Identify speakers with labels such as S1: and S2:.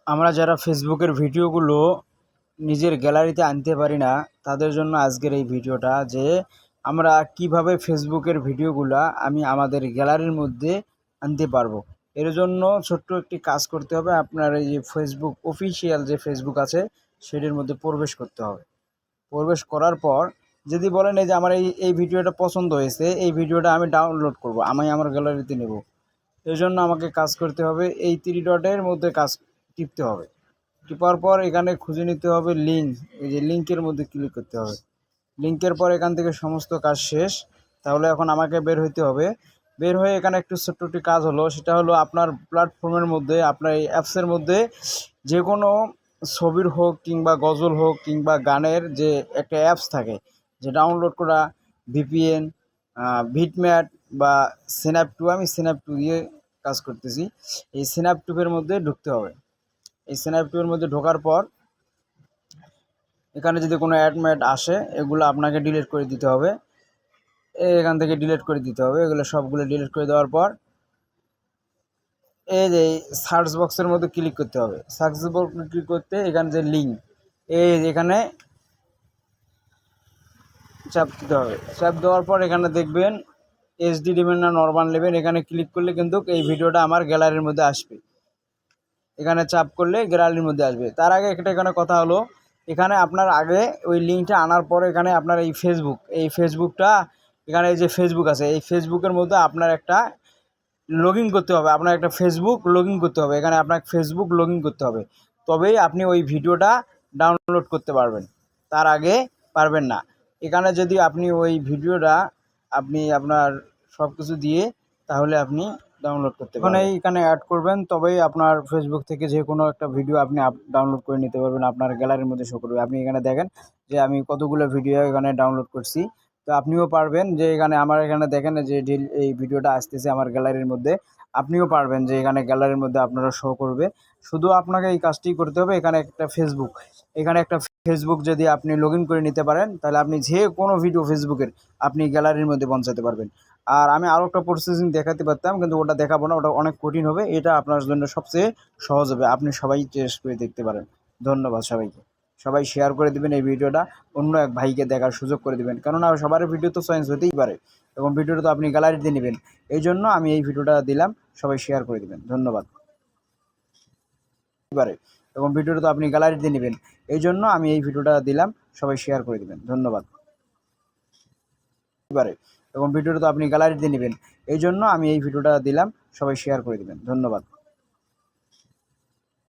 S1: আমরা যারা ফেসবুকের ভিডিওগুলো নিজের গ্যালারিতে আনতে পারি না, তাদের জন্য আজকের এই ভিডিওটা, যে আমরা কিভাবে ফেসবুকের ভিডিওগুলা আমি আমাদের গ্যালারির মধ্যে আনতে পারবো। এর জন্য ছোট্ট একটি কাজ করতে হবে। আপনার এই যে ফেসবুক অফিসিয়াল যে ফেসবুক আছে, সেটির মধ্যে প্রবেশ করতে হবে। প্রবেশ করার পর যদি বলেন এই যে আমার এই ভিডিওটা পছন্দ হয়েছে, এই ভিডিওটা আমি ডাউনলোড করব, আমি আমার গ্যালারিতে নেব, এই জন্য আমাকে কাজ করতে হবে, এই 3 ডটের মধ্যে কাজ টিপতে হবে। টিপার পর এখানে খুঁজে নিতে হবে লিঙ্ক, এই যে লিঙ্কের মধ্যে ক্লিক করতে হবে। লিঙ্কের পর এখান থেকে সমস্ত কাজ শেষ। তাহলে এখন আমাকে বের হইতে হবে। বের হয়ে এখানে একটু ছোট্ট একটি কাজ হলো, সেটা হলো আপনার প্ল্যাটফর্মের মধ্যে, আপনার এই অ্যাপসের মধ্যে যে কোনো ছবির হোক কিংবা গজল হোক কিংবা গানের যে একটা অ্যাপস থাকে, যে ডাউনলোড করা, ভিপিএন, বিটম্যাট বা সিন্যাপ2, আমি সিন্যাপ2 দিয়ে কাজ করতেছি। এই সিন্যাপ2 এর মধ্যে ঢুকতে হবে। এই সিন্যাপ2 এর মধ্যে ঢোকার পর এখানে যদি কোনো অ্যাড ম্যাড আসে, এগুলো আপনাকে ডিলিট করে দিতে হবে। এখান থেকে ডিলিট করে দিতে হবে, এগুলো সবগুলো ডিলিট করে দেওয়ার পর এই যে সার্চ বক্সের মধ্যে ক্লিক করতে হবে। সার্চ বক্স ক্লিক করতে এখানে যে লিঙ্ক, এই এখানে চাপ দিতে হবে। চাপ দেওয়ার পর এখানে দেখবেন এইচডি নেবেন না নরমাল নেবেন, এখানে ক্লিক করলে কিন্তু এই ভিডিওটা আমার গ্যালারির মধ্যে আসবে। এখানে চাপ করলে গ্যালারির মধ্যে আসবে। তার আগে এখানে কথা হলো, এখানে আপনার আগে ওই লিঙ্কটা আনার পরে এখানে আপনার এই ফেসবুকটা, এখানে এই যে ফেসবুক আছে, এই ফেসবুকের মধ্যে আপনার একটা লগ ইন করতে হবে। আপনার একটা ফেসবুক লগ ইন করতে হবে, এখানে আপনাকে ফেসবুক লগ ইন করতে হবে, তবেই আপনি ওই ভিডিওটা ডাউনলোড করতে পারবেন, তার আগে পারবেন না। এখানে যদি আপনি ওই ভিডিওটা আপনি আপনার সব কিছু দিয়ে, তাহলে আপনি ডাউনলোড করতে পারবেন। এখানে অ্যাড করবেন, তবেই আপনার ফেসবুক থেকে যে কোনো একটা ভিডিও আপনি ডাউনলোড করে নিতে পারবেন, আপনার গ্যালারির মধ্যে শো করবে। আপনি এখানে দেখেন যে আমি কতগুলো ভিডিও এখানে ডাউনলোড করছি। তো আপনিও পারবেন, যে এখানে আমার এখানে দেখেন যে এই ভিডিওটা আসতেছে আমার গ্যালারির মধ্যে, আপনিও পারবেন যে এখানে গ্যালারির মধ্যে আপনারা শো করবে। শুধু আপনাকে এই কাজটি করতে হবে, এখানে একটা ফেসবুক যদি আপনি লগ ইন করে নিতে পারেন, তাহলে আপনি যে কোনো ভিডিও ফেসবুকের আপনি গ্যালারির মধ্যে পৌঁছাতে পারবেন। আর আমি আরও একটা প্রসেসিং দেখাতে পারতাম, কিন্তু ওটা দেখাবো না, ওটা অনেক কঠিন হবে। এটা আপনার জন্য সবচেয়ে সহজ হবে, আপনি সবাই টেস্ট করে দেখতে পারেন। ধন্যবাদ সবাইকে। সবাই শেয়ার করে দিবেন এই ভিডিওটা, অন্য এক ভাইকে দেখার সুযোগ করে দিবেন, কেননা সবার ভিডিও তো চয়েস হতেই পারে, এবং ভিডিওটা তো আপনি গ্যালারিতে নেবেন। এই জন্য আমি এই ভিডিওটা দিলাম, সবাই শেয়ার করে দিবেন। ধন্যবাদ। এবং ভিডিওটা তো আপনি গ্যালারিতে নেবেন, এই জন্য আমি এই ভিডিওটা দিলাম, সবাই শেয়ার করে দিবেন। ধন্যবাদ। এবং ভিডিওটা তো আপনি গ্যালারিতে নেবেন, এই জন্য আমি এই ভিডিওটা দিলাম, সবাই শেয়ার করে দিবেন। ধন্যবাদ।